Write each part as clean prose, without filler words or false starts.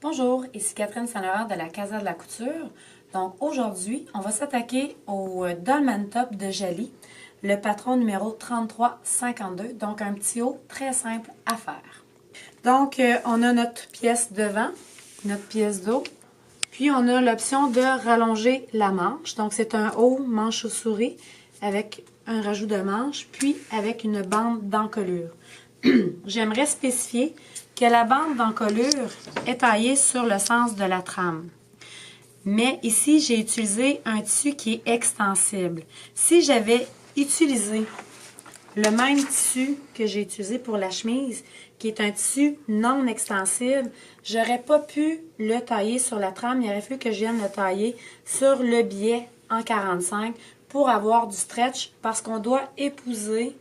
Bonjour, ici Catherine Saint-Laurent de la Casa de la Couture. Donc aujourd'hui, on va s'attaquer au Dolman Top de Jali, le patron numéro 3352, donc un petit haut très simple à faire. Donc on a notre pièce devant, notre pièce d'eau, puis on a l'option de rallonger la manche. Donc c'est un haut manche aux souris avec un rajout de manche, puis avec une bande d'encolure. J'aimerais spécifier que la bande d'encolure est taillée sur le sens de la trame. Mais ici, j'ai utilisé un tissu qui est extensible. Si j'avais utilisé le même tissu que j'ai utilisé pour la chemise, qui est un tissu non extensible, j'aurais pas pu le tailler sur la trame. Il aurait fallu que je vienne le tailler sur le biais en 45 pour avoir du stretch parce qu'on doit épouser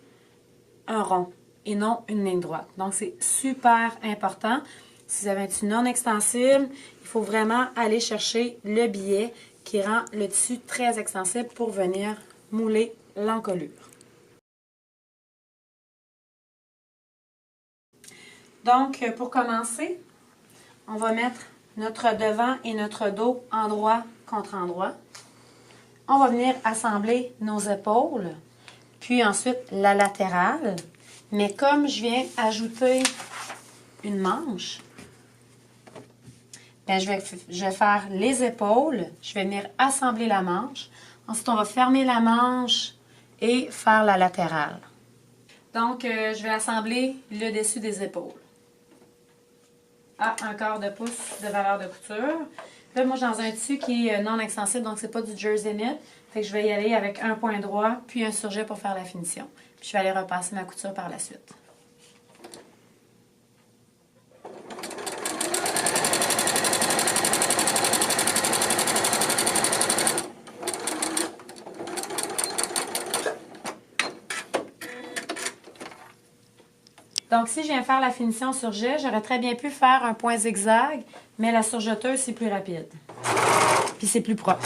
un rond et non une ligne droite. Donc, c'est super important. Si vous avez un tissu non extensible, il faut vraiment aller chercher le biais qui rend le tissu très extensible pour venir mouler l'encolure. Donc, pour commencer, on va mettre notre devant et notre dos endroit contre endroit. On va venir assembler nos épaules, puis ensuite la latérale. Mais comme je viens ajouter une manche, bien, je vais faire les épaules, je vais venir assembler la manche. Ensuite, on va fermer la manche et faire la latérale. Donc, je vais assembler le dessus des épaules à un quart de pouce de valeur de couture. Là, moi, je suis dans un tissu qui est non extensible, donc c'est pas du jersey knit. Fait que je vais y aller avec un point droit, puis un surjet pour faire la finition. Puis je vais aller repasser ma couture par la suite. Donc, si je viens faire la finition surjet, j'aurais très bien pu faire un point zigzag, mais la surjeteuse, c'est plus rapide. Puis c'est plus propre.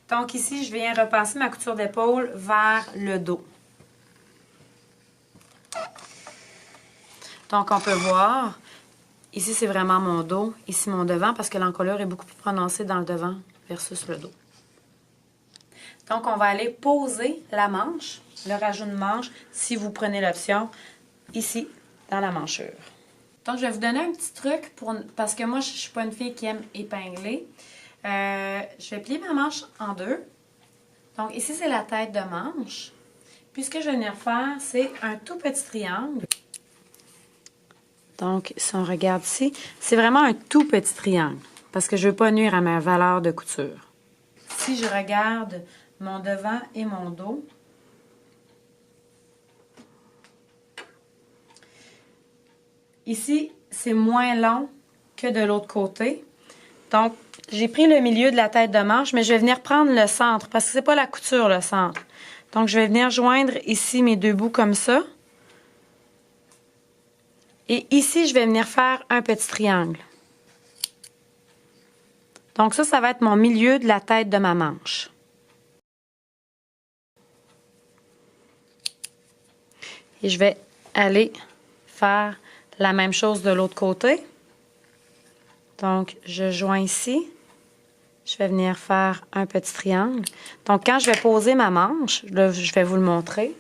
Donc ici, je viens repasser ma couture d'épaule vers le dos. Donc on peut voir, ici c'est vraiment mon dos, ici mon devant, parce que l'encolure est beaucoup plus prononcée dans le devant versus le dos. Donc on va aller poser la manche, le rajout de manche, si vous prenez l'option, ici dans la manchure. Donc je vais vous donner un petit truc, parce que moi je ne suis pas une fille qui aime épingler. Je vais plier ma manche en deux. Donc ici, c'est la tête de manche. Puis ce que je vais venir faire, c'est un tout petit triangle. Donc, si on regarde ici, c'est vraiment un tout petit triangle parce que je ne veux pas nuire à ma valeur de couture. Si je regarde mon devant et mon dos, ici, c'est moins long que de l'autre côté. Donc, j'ai pris le milieu de la tête de manche, mais je vais venir prendre le centre parce que c'est pas la couture, le centre. Donc, je vais venir joindre ici mes deux bouts comme ça. Et ici, je vais venir faire un petit triangle. Donc, ça va être mon milieu de la tête de ma manche. Et je vais aller faire la même chose de l'autre côté. Donc, je joins ici. Je vais venir faire un petit triangle. Donc, quand je vais poser ma manche, là, je vais vous le montrer.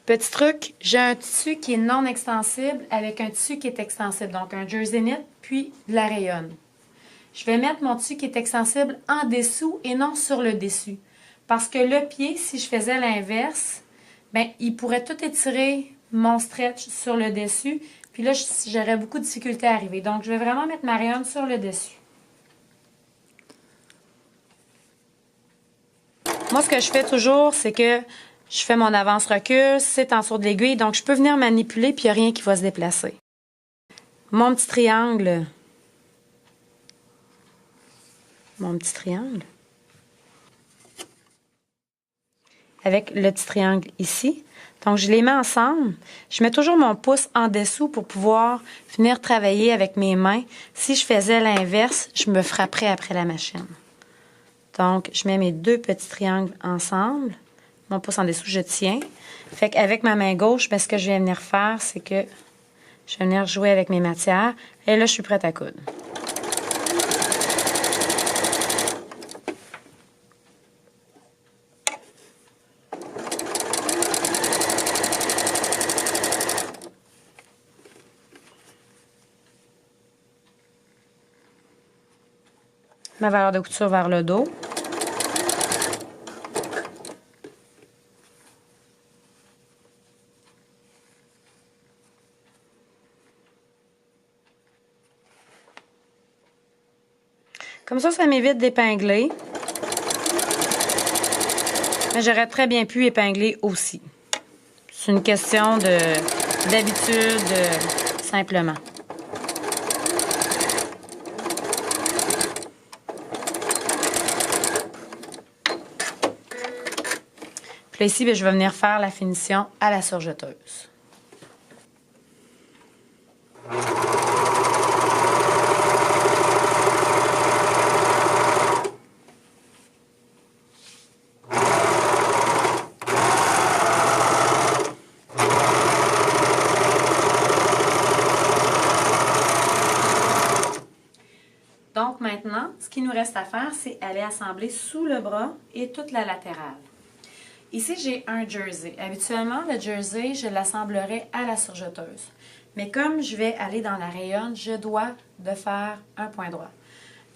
Petit truc, j'ai un tissu qui est non extensible avec un tissu qui est extensible. Donc, un jersey knit, puis de la rayonne. Je vais mettre mon tissu qui est extensible en dessous et non sur le dessus. Parce que le pied, si je faisais l'inverse, bien, il pourrait tout étirer mon stretch sur le dessus. Puis là, j'aurais beaucoup de difficulté à arriver. Donc, je vais vraiment mettre ma rayonne sur le dessus. Moi, ce que je fais toujours, c'est que je fais mon avance-recul, c'est en dessous de l'aiguille. Donc, je peux venir manipuler, puis il n'y a rien qui va se déplacer. Mon petit triangle. Avec le petit triangle ici. Donc, je les mets ensemble. Je mets toujours mon pouce en dessous pour pouvoir venir travailler avec mes mains. Si je faisais l'inverse, je me frapperais après la machine. Donc, je mets mes 2 petits triangles ensemble. Mon pouce en dessous, je tiens. Fait qu'avec ma main gauche, ce que je vais venir faire, c'est que je vais venir jouer avec mes matières. Et là, je suis prête à coudre. Ma valeur de couture vers le dos. Comme ça m'évite d'épingler. Mais j'aurais très bien pu épingler aussi. C'est une question d'habitude, simplement. Puis là, ici, je vais venir faire la finition à la surjeteuse. Donc maintenant, ce qu'il nous reste à faire, c'est aller assembler sous le bras et toute la latérale. Ici, j'ai un jersey. Habituellement, le jersey, je l'assemblerai à la surjeteuse. Mais comme je vais aller dans la rayonne, je dois de faire un point droit.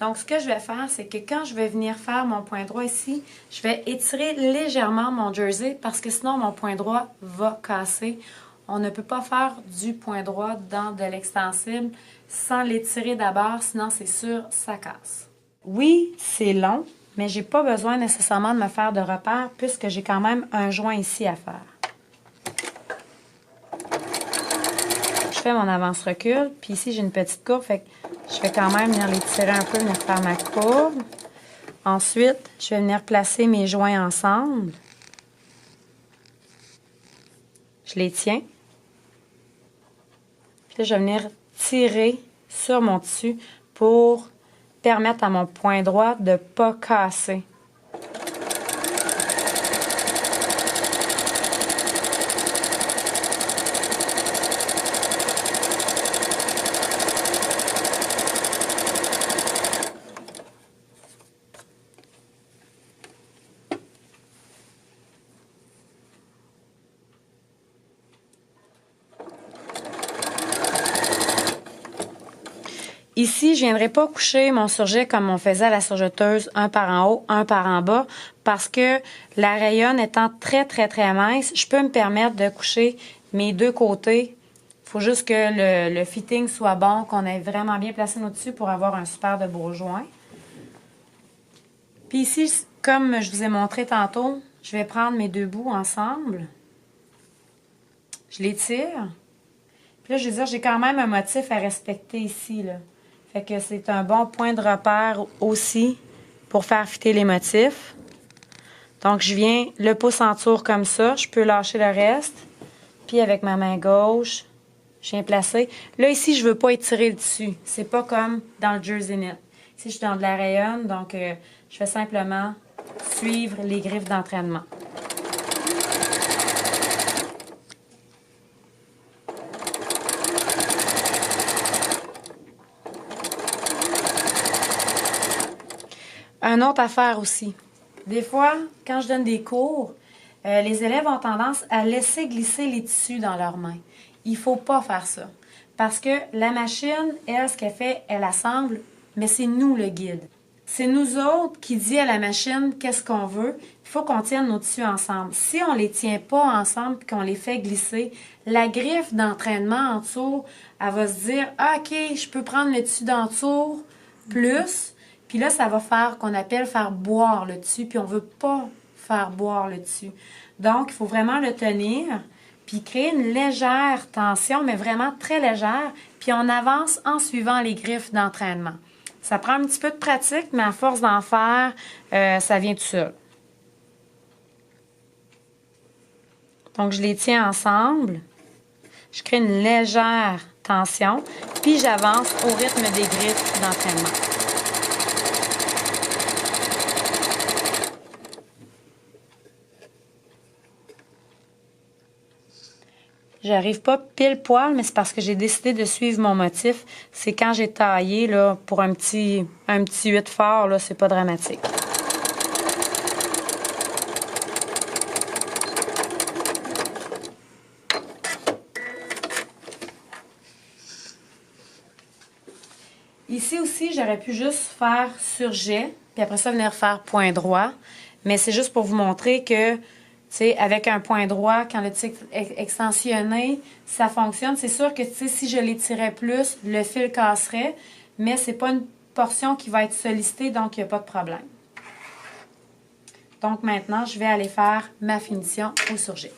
Donc, ce que je vais faire, c'est que quand je vais venir faire mon point droit ici, je vais étirer légèrement mon jersey parce que sinon, mon point droit va casser. On ne peut pas faire du point droit dans de l'extensible sans l'étirer d'abord, sinon c'est sûr, ça casse. Oui, c'est long, mais j'ai pas besoin nécessairement de me faire de repères puisque j'ai quand même un joint ici à faire. Je fais mon avance-recul, puis ici j'ai une petite courbe, fait que je vais quand même venir l'étirer un peu, venir faire ma courbe. Ensuite, je vais venir placer mes joints ensemble. Je les tiens. Puis là, je vais venir tirer sur mon tissu pour permettre à mon point droit de ne pas casser. Ici, je ne viendrai pas coucher mon surjet comme on faisait à la surjeteuse, un par en haut, un par en bas, parce que la rayonne étant très, très, très mince, je peux me permettre de coucher mes 2 côtés. Il faut juste que le fitting soit bon, qu'on ait vraiment bien placé nos tissus pour avoir un super de beau joint. Puis ici, comme je vous ai montré tantôt, je vais prendre mes 2 bouts ensemble. Je les tire. Puis là, je veux dire, j'ai quand même un motif à respecter ici, là. Fait que c'est un bon point de repère aussi pour faire fitter les motifs. Donc, je viens le pouce en tour comme ça. Je peux lâcher le reste. Puis, avec ma main gauche, je viens placer. Là, ici, je ne veux pas étirer le dessus. C'est pas comme dans le jersey knit. Ici, je suis dans de la rayonne. Donc, je vais simplement suivre les griffes d'entraînement. Une autre affaire aussi. Des fois, quand je donne des cours, les élèves ont tendance à laisser glisser les tissus dans leurs mains. Il ne faut pas faire ça. Parce que la machine, elle, ce qu'elle fait, elle assemble, mais c'est nous le guide. C'est nous autres qui dit à la machine qu'est-ce qu'on veut. Il faut qu'on tienne nos tissus ensemble. Si on ne les tient pas ensemble et qu'on les fait glisser, la griffe d'entraînement en dessous, elle va se dire ah, « OK, je peux prendre le tissu d'en dessous plus. » Puis là, ça va faire qu'on appelle faire boire le dessus, puis on ne veut pas faire boire le dessus. Donc, il faut vraiment le tenir, puis créer une légère tension, mais vraiment très légère, puis on avance en suivant les griffes d'entraînement. Ça prend un petit peu de pratique, mais à force d'en faire, ça vient tout seul. Donc, je les tiens ensemble. Je crée une légère tension, puis j'avance au rythme des griffes d'entraînement. J'arrive pas pile poil, mais c'est parce que j'ai décidé de suivre mon motif. C'est quand j'ai taillé là, pour un petit 8 fort, là, c'est pas dramatique. Ici aussi, j'aurais pu juste faire surjet, puis après ça, venir faire point droit. Mais c'est juste pour vous montrer que, tu sais, avec un point droit, quand le tic est extensionné, ça fonctionne. C'est sûr que, tu sais, si je l'étirais plus, le fil casserait, mais c'est pas une portion qui va être sollicitée, donc il n'y a pas de problème. Donc maintenant, je vais aller faire ma finition au surjet.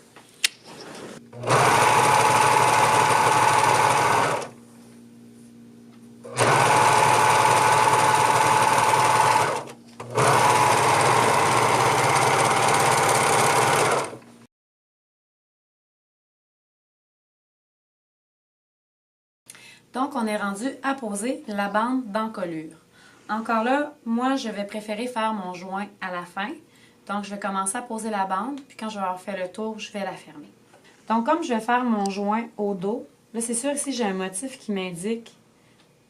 Donc, on est rendu à poser la bande d'encolure. Encore là, moi, je vais préférer faire mon joint à la fin. Donc, je vais commencer à poser la bande, puis quand je vais avoir fait le tour, je vais la fermer. Donc, comme je vais faire mon joint au dos, là, c'est sûr ici, j'ai un motif qui m'indique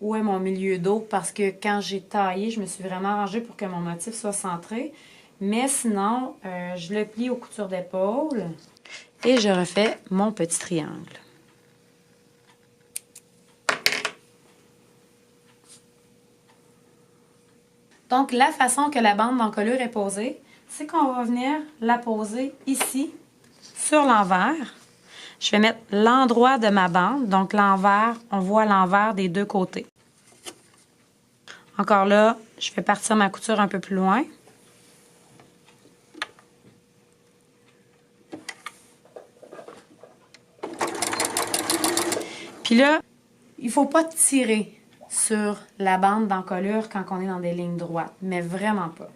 où est mon milieu dos, parce que quand j'ai taillé, je me suis vraiment arrangée pour que mon motif soit centré. Mais sinon, je le plie aux coutures d'épaule et je refais mon petit triangle. Donc, la façon que la bande d'encolure est posée, c'est qu'on va venir la poser ici, sur l'envers. Je vais mettre l'endroit de ma bande. Donc, l'envers, on voit l'envers des deux côtés. Encore là, je vais partir ma couture un peu plus loin. Puis là, il ne faut pas tirer sur la bande d'encolure quand on est dans des lignes droites, mais vraiment pas.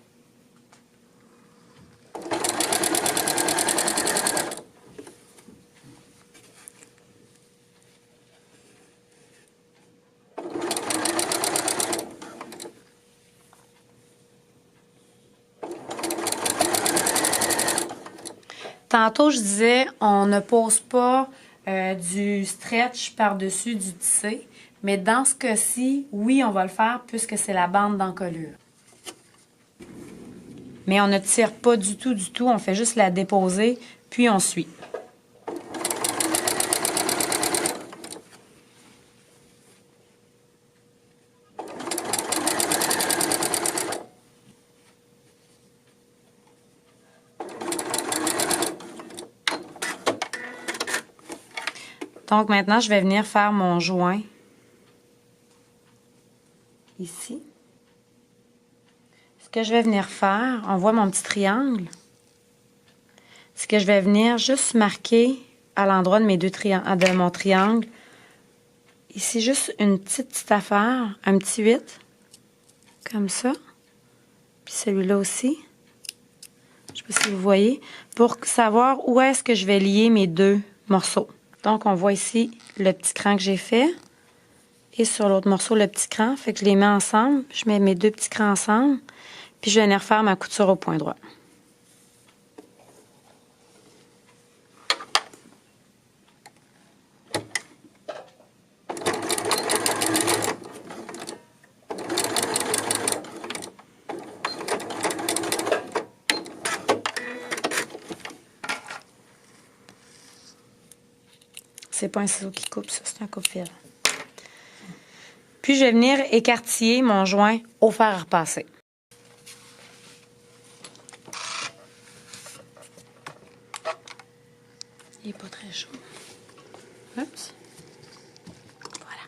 Tantôt, je disais, on ne pose pas du stretch par-dessus du tissé, mais dans ce cas-ci, oui, on va le faire puisque c'est la bande d'encolure. Mais on ne tire pas du tout, on fait juste la déposer, puis on suit. Donc maintenant, je vais venir faire mon joint ici. Ce que je vais venir faire, on voit mon petit triangle. Ce que je vais venir juste marquer à l'endroit de mes deux triangles, de mon triangle. Ici, juste une petite affaire, un petit 8, comme ça. Puis celui-là aussi. Je ne sais pas si vous voyez. Pour savoir où est-ce que je vais lier mes deux morceaux. Donc, on voit ici le petit cran que j'ai fait. Et sur l'autre morceau, le petit cran. Fait que je les mets ensemble. Je mets mes deux petits crans ensemble. Puis, je vais venir faire ma couture au point droit. C'est pas un ciseau qui coupe, ça, c'est un coupe-fil. Puis, je vais venir écartiller mon joint au fer à repasser. Il n'est pas très chaud. Oups. Voilà.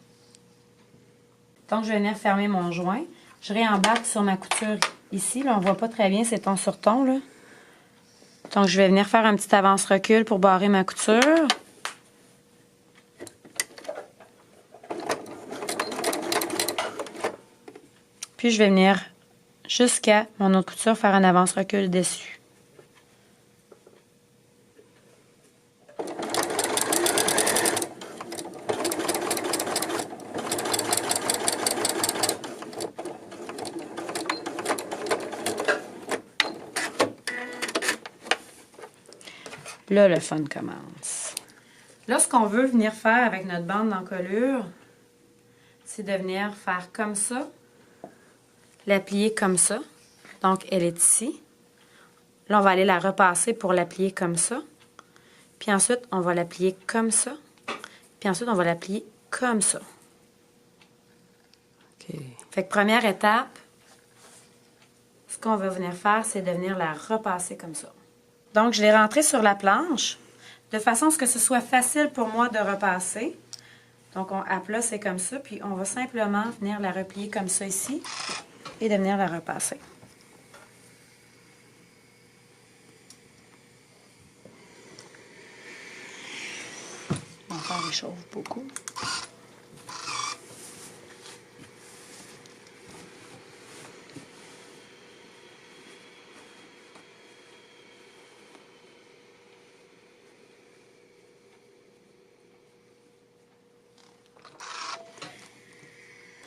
Donc, je vais venir fermer mon joint. Je réembarque sur ma couture ici. Là, on ne voit pas très bien, c'est ton sur ton, là. Donc, je vais venir faire un petit avance-recul pour barrer ma couture. Puis, je vais venir jusqu'à mon autre couture faire un avance-recul dessus. là, le fun commence. Là, ce qu'on veut venir faire avec notre bande d'encolure, c'est de venir faire comme ça, la plier comme ça. Donc, elle est ici. Là, on va aller la repasser pour la plier comme ça. Puis ensuite, on va la plier comme ça. Puis ensuite, on va la plier comme ça. OK. Fait que première étape, ce qu'on va venir faire, c'est de venir la repasser comme ça. Donc, je l'ai rentrée sur la planche, de façon à ce que ce soit facile pour moi de repasser. Donc, à plat, c'est comme ça. Puis, on va simplement venir la replier comme ça ici et de venir la repasser. On va faire réchauffe beaucoup.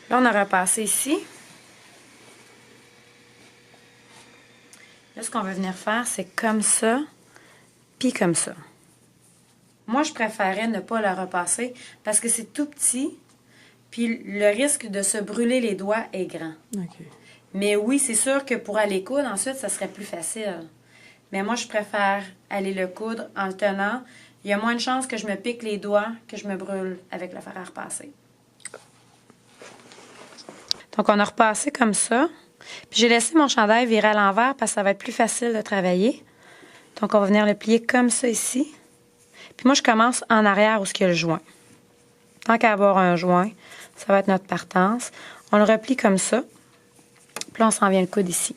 Là, on a repassé ici. Là, ce qu'on veut venir faire, c'est comme ça, puis comme ça. Moi, je préférais ne pas la repasser parce que c'est tout petit, puis le risque de se brûler les doigts est grand. OK. Mais oui, c'est sûr que pour aller coudre, ensuite, ça serait plus facile. Mais moi, je préfère aller le coudre en le tenant. Il y a moins de chances que je me pique les doigts que je me brûle avec le fer à repasser. Donc, on a repassé comme ça. Puis, j'ai laissé mon chandail virer à l'envers parce que ça va être plus facile de travailler. Donc, on va venir le plier comme ça ici. Puis, moi, je commence en arrière où il y a le joint. Tant qu'à avoir un joint, ça va être notre partance. On le replie comme ça. Puis là, on s'en vient le coude ici.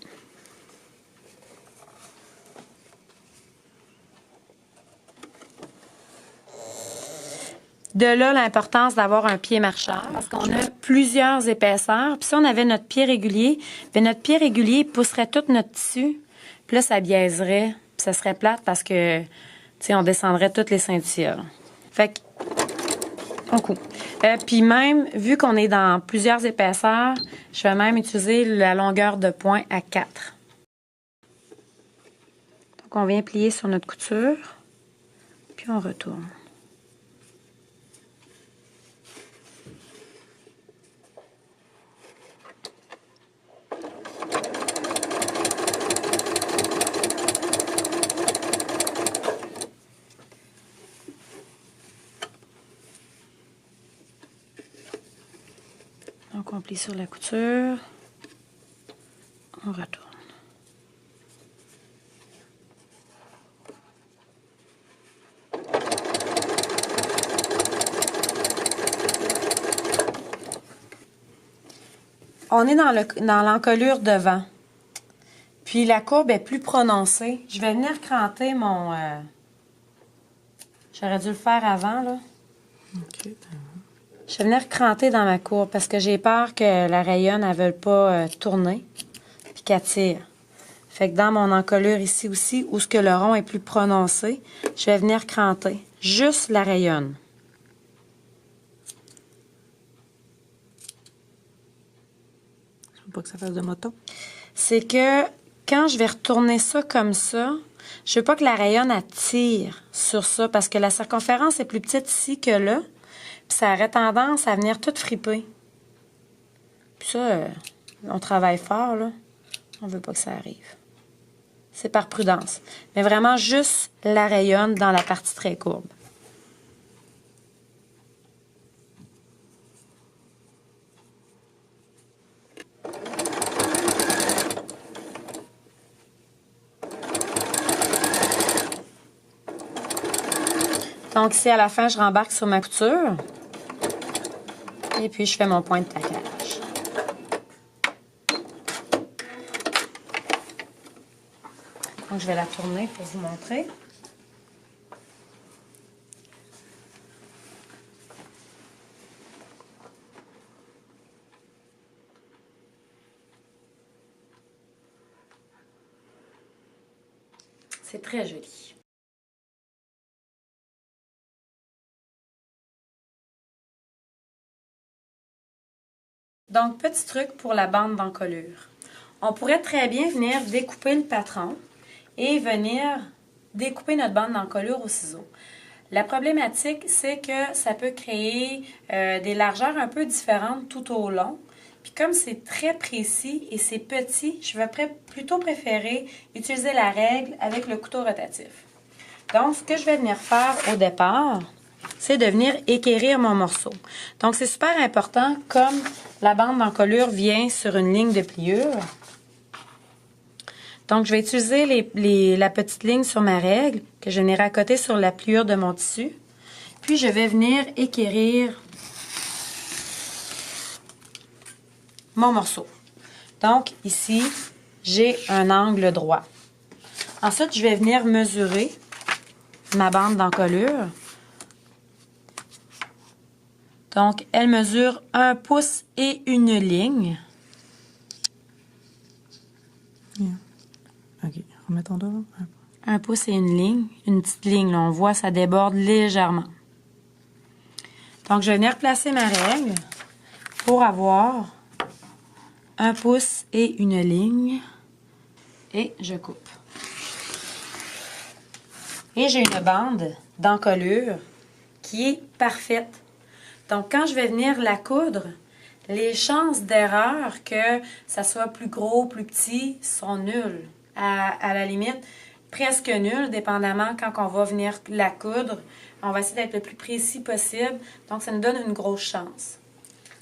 De là, l'importance d'avoir un pied marcheur, parce qu'on a plusieurs épaisseurs. Puis si on avait notre pied régulier, bien notre pied régulier pousserait tout notre tissu. Puis là, ça biaiserait, puis ça serait plate parce que, tu sais, on descendrait toutes les ceintures. Fait que, on coupe. Puis même, vu qu'on est dans plusieurs épaisseurs, je vais même utiliser la longueur de point à 4. Donc, on vient plier sur notre couture, puis on retourne. Donc, on plie sur la couture, on retourne. On est dans l'encolure devant. Puis la courbe est plus prononcée. Je vais venir cranter mon... J'aurais dû le faire avant, là. OK. Je vais venir cranter dans ma courbe parce que j'ai peur que la rayonne ne veuille pas tourner puis qu'elle tire. Fait que dans mon encolure ici aussi, où ce que le rond est plus prononcé, je vais venir cranter. Juste la rayonne. Je veux pas que ça fasse de moton. C'est que quand je vais retourner ça comme ça, je veux pas que la rayonne attire sur ça parce que la circonférence est plus petite ici que là. Puis ça aurait tendance à venir tout friper. Puis ça, on travaille fort, là. On veut pas que ça arrive. C'est par prudence. Mais vraiment juste la rayonne dans la partie très courbe. Donc ici, à la fin, je rembarque sur ma couture. Et puis, je fais mon point de taquage. Donc, je vais la tourner pour vous montrer. C'est très joli. Donc, petit truc pour la bande d'encolure. On pourrait très bien venir découper le patron et venir découper notre bande d'encolure au ciseau. La problématique, c'est que ça peut créer des largeurs un peu différentes tout au long. Puis comme c'est très précis et c'est petit, je vais plutôt préférer utiliser la règle avec le couteau rotatif. Donc, ce que je vais venir faire au départ, c'est de venir équerrir mon morceau. Donc, c'est super important, comme la bande d'encolure vient sur une ligne de pliure. Donc, je vais utiliser la petite ligne sur ma règle que je viens raccoter sur la pliure de mon tissu. Puis, je vais venir équerrir mon morceau. Donc, ici, j'ai un angle droit. Ensuite, je vais venir mesurer ma bande d'encolure. Donc, elle mesure 1 pouce et une ligne. OK, remettons là. 1 pouce et une ligne. Une petite ligne, là, on voit, ça déborde légèrement. Donc, je vais venir placer ma règle pour avoir 1 pouce et une ligne. Et je coupe. Et j'ai une bande d'encolure qui est parfaite. Donc, quand je vais venir la coudre, les chances d'erreur que ça soit plus gros, plus petit, sont nulles. À la limite, presque nulles, dépendamment quand on va venir la coudre. On va essayer d'être le plus précis possible. Donc, ça nous donne une grosse chance.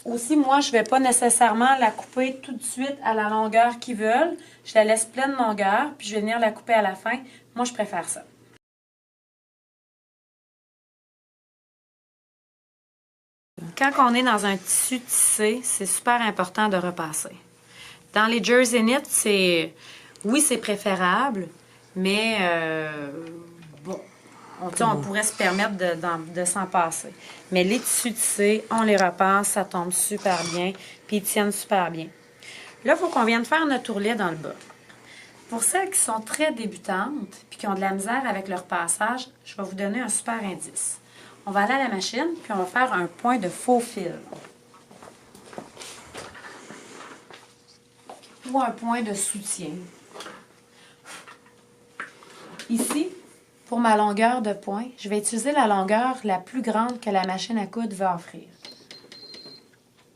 Aussi, moi, je ne vais pas nécessairement la couper tout de suite à la longueur qu'ils veulent. Je la laisse pleine longueur, puis je vais venir la couper à la fin. Moi, je préfère ça. Quand on est dans un tissu tissé, c'est super important de repasser. Dans les jersey knits, oui, c'est préférable, mais bon, on pourrait se permettre de s'en passer. Mais les tissus tissés, on les repasse, ça tombe super bien, puis ils tiennent super bien. Là, il faut qu'on vienne faire notre ourlet dans le bas. Pour celles qui sont très débutantes puis qui ont de la misère avec leur passage, je vais vous donner un super indice. On va aller à la machine, puis on va faire un point de faux fil. Ou un point de soutien. Ici, pour ma longueur de point, je vais utiliser la longueur la plus grande que la machine à coudre va offrir.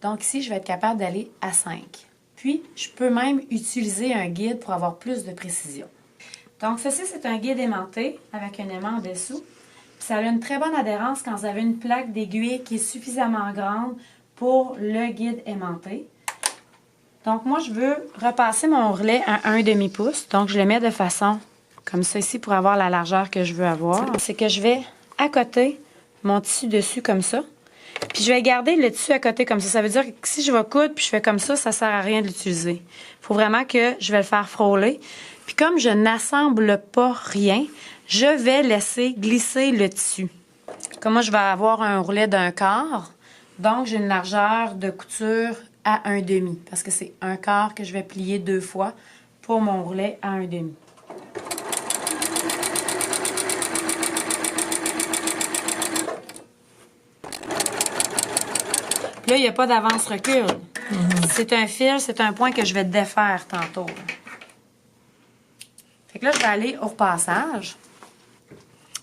Donc ici, je vais être capable d'aller à 5. Puis, je peux même utiliser un guide pour avoir plus de précision. Donc ceci, c'est un guide aimanté avec un aimant en dessous. Ça a une très bonne adhérence quand vous avez une plaque d'aiguille qui est suffisamment grande pour le guide aimanté. Donc, moi, je veux repasser mon ourlet à 1,5 pouce. Donc, je le mets de façon comme ça ici pour avoir la largeur que je veux avoir. C'est que je vais accoter mon tissu dessus comme ça. Puis, je vais garder le tissu à côté comme ça. Ça veut dire que si je vais coudre puis je fais comme ça, ça ne sert à rien de l'utiliser. Il faut vraiment que je vais le faire frôler. Puis, comme je n'assemble pas rien, je vais laisser glisser le tissu. Comme moi, je vais avoir un ourlet d'un quart. Donc, j'ai une largeur de couture à 1,5 parce que c'est un quart que je vais plier 2 fois pour mon ourlet à 1,5. Là, il n'y a pas d'avance-recul. C'est un fil, c'est un point que je vais défaire tantôt. Fait que là, je vais aller au repassage.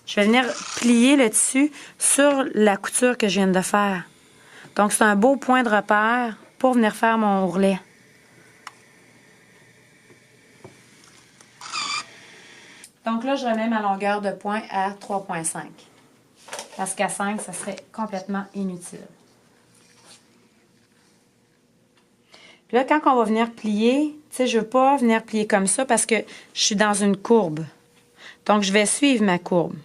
Je vais venir plier le tissu sur la couture que je viens de faire. Donc, c'est un beau point de repère pour venir faire mon ourlet. Donc là, je remets ma longueur de point à 3,5. Parce qu'à 5, ça serait complètement inutile. Puis là, quand on va venir plier, tu sais, je ne veux pas venir plier comme ça parce que je suis dans une courbe. Donc, je vais suivre ma courbe.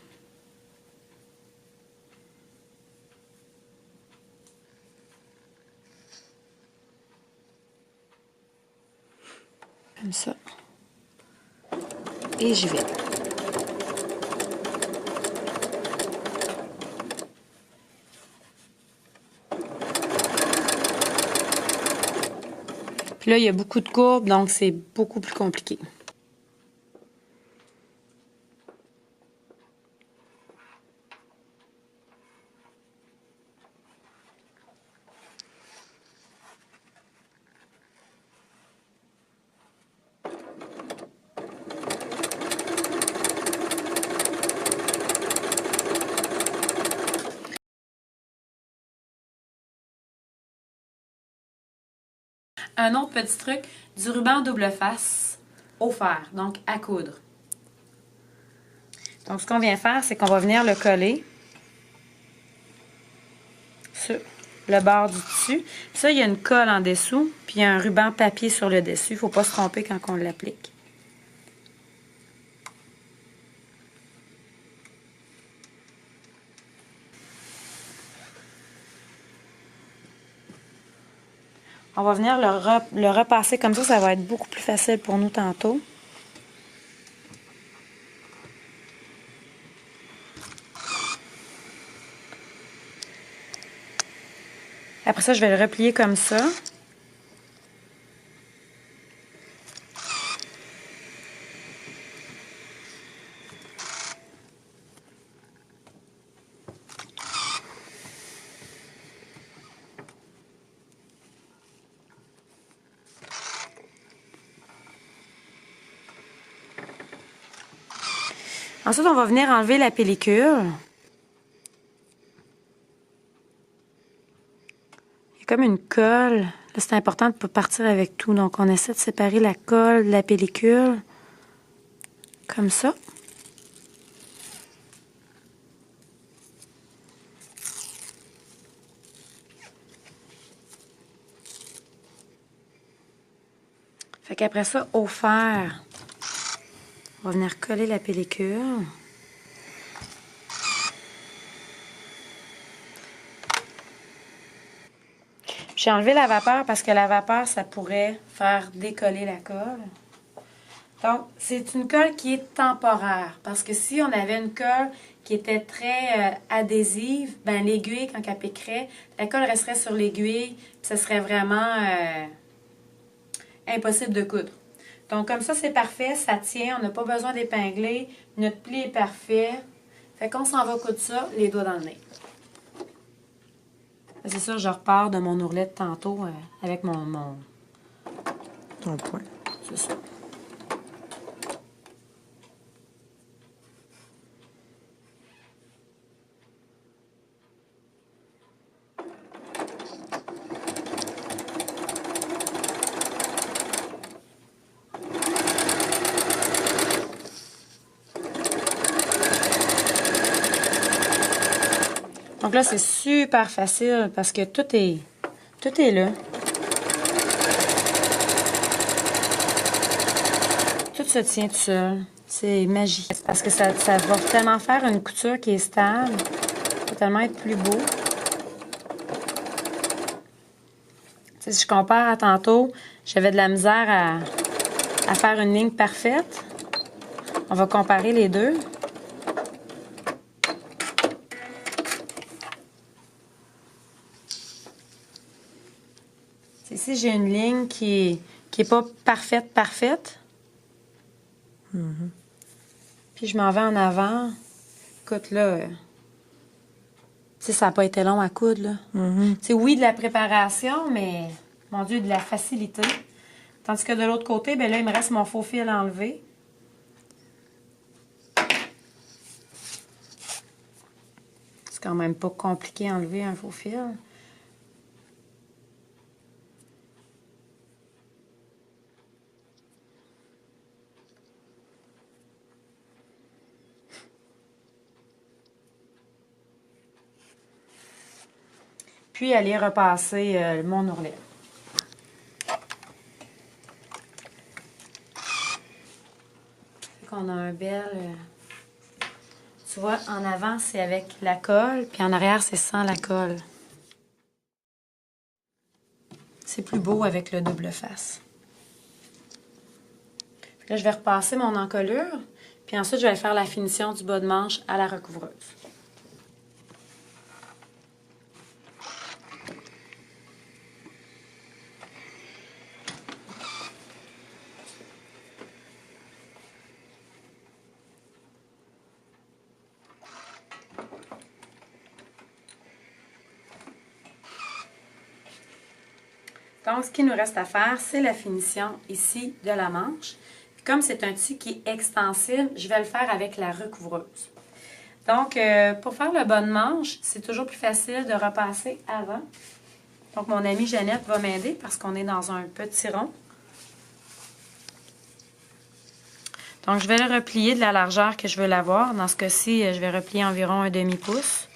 Comme ça. Et j'y vais. Puis là, il y a beaucoup de courbes, donc c'est beaucoup plus compliqué. un autre petit truc, du ruban double face au fer, donc à coudre. Donc, ce qu'on vient faire, c'est qu'on va venir le coller sur le bord du dessus. Puis ça, il y a une colle en dessous, puis il y a un ruban papier sur le dessus. Il ne faut pas se tromper quand on l'applique. On va venir le repasser comme ça va être beaucoup plus facile pour nous tantôt. Après ça, je vais le replier comme ça. Ensuite, on va venir enlever la pellicule. Il y a comme une colle. Là, c'est important de ne pas partir avec tout. Donc, on essaie de séparer la colle de la pellicule. Comme ça. Fait qu'après ça, au fer, on va venir coller la pellicule. J'ai enlevé la vapeur parce que la vapeur, ça pourrait faire décoller la colle. Donc, c'est une colle qui est temporaire. Parce que si on avait une colle qui était très adhésive, ben l'aiguille, quand elle piquerait, la colle resterait sur l'aiguille, puis ça serait vraiment impossible de coudre. Donc, comme ça, c'est parfait, ça tient, on n'a pas besoin d'épingler, notre pli est parfait. Fait qu'on s'en va coudre ça, les doigts dans le nez. C'est ça, je repars de mon ourlet de tantôt avec Ton point. C'est ça. Donc là, c'est super facile parce que tout est là. Tout se tient tout seul. C'est magique. Parce que ça va tellement faire une couture qui est stable. Ça va tellement être plus beau. T'sais, si je compare à tantôt, j'avais de la misère à faire une ligne parfaite. On va comparer les deux. Ici, j'ai une ligne qui est pas parfaite. Puis je m'en vais en avant. Écoute, là, tu sais, ça n'a pas été long à coudre, là. Tu sais, oui, de la préparation, mais, mon Dieu, de la facilité. Tandis que de l'autre côté, ben là, il me reste mon faux fil à enlever. C'est quand même pas compliqué à enlever un faux fil. Puis aller repasser mon ourlet. Fait qu'on a un bel... tu vois, en avant, c'est avec la colle, puis en arrière, c'est sans la colle. C'est plus beau avec le double face. Là, je vais repasser mon encolure, puis ensuite, je vais faire la finition du bas de manche à la recouvreuse. Donc, ce qu'il nous reste à faire, c'est la finition ici de la manche. Puis comme c'est un tissu qui est extensible, je vais le faire avec la recouvreuse. Donc, pour faire le bas de manche, c'est toujours plus facile de repasser avant. Donc, mon amie Jeannette va m'aider parce qu'on est dans un petit rond. Donc, je vais le replier de la largeur que je veux l'avoir. Dans ce cas-ci, je vais replier environ un demi-pouce.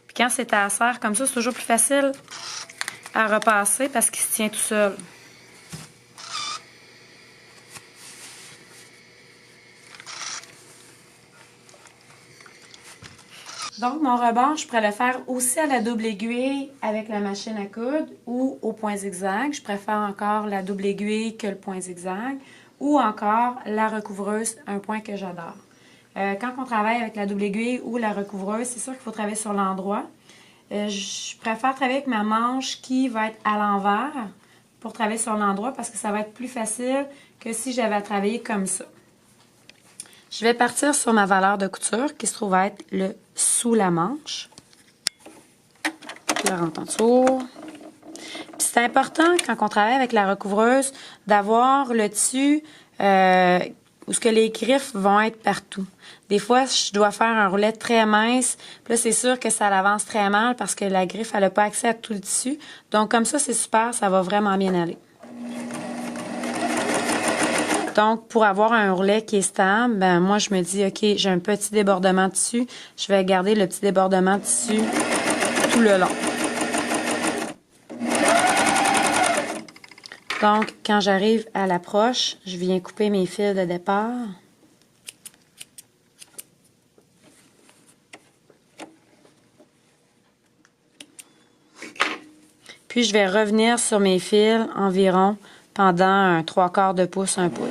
Puis quand c'est à la serre comme ça, c'est toujours plus facile à repasser parce qu'il se tient tout seul. Donc, mon rebord, je pourrais le faire aussi à la double aiguille avec la machine à coudre ou au point zigzag. Je préfère encore la double aiguille que le point zigzag ou encore la recouvreuse, un point que j'adore. Quand on travaille avec la double aiguille ou la recouvreuse, c'est sûr qu'il faut travailler sur l'endroit. Je préfère travailler avec ma manche qui va être à l'envers pour travailler sur l'endroit parce que ça va être plus facile que si j'avais à travailler comme ça. Je vais partir sur ma valeur de couture qui se trouve être le sous la manche. Je la rentre en dessous. C'est important quand on travaille avec la recouvreuse d'avoir le dessus où ce que les griffes vont être partout. Des fois, je dois faire un roulet très mince. Puis là, c'est sûr que ça l'avance très mal parce que la griffe, elle n'a pas accès à tout le tissu. Donc, comme ça, c'est super. Ça va vraiment bien aller. Donc, pour avoir un ourlet qui est stable, ben moi, je me dis, OK, j'ai un petit débordement de tissu. Je vais garder le petit débordement de tissu tout le long. Donc, quand j'arrive à l'approche, je viens couper mes fils de départ. Puis, je vais revenir sur mes fils environ pendant un 3/4 de pouce, 1 pouce.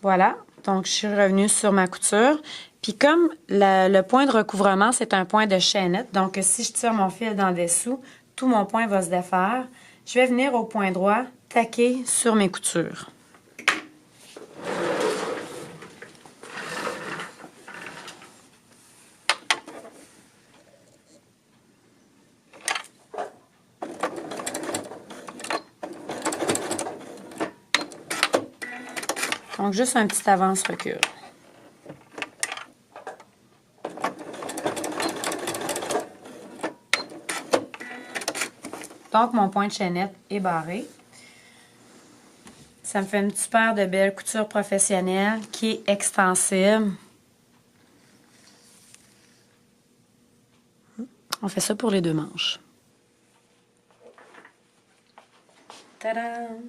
Voilà, donc je suis revenue sur ma couture. Puis comme le point de recouvrement, c'est un point de chaînette, donc si je tire mon fil dans le dessous, tout mon point va se défaire. Je vais venir au point droit, taquer sur mes coutures. Donc, juste un petit avance-recul. Donc, mon point de chaînette est barré. Ça me fait une super de belle couture professionnelle qui est extensible. On fait ça pour les 2 manches. Tadam!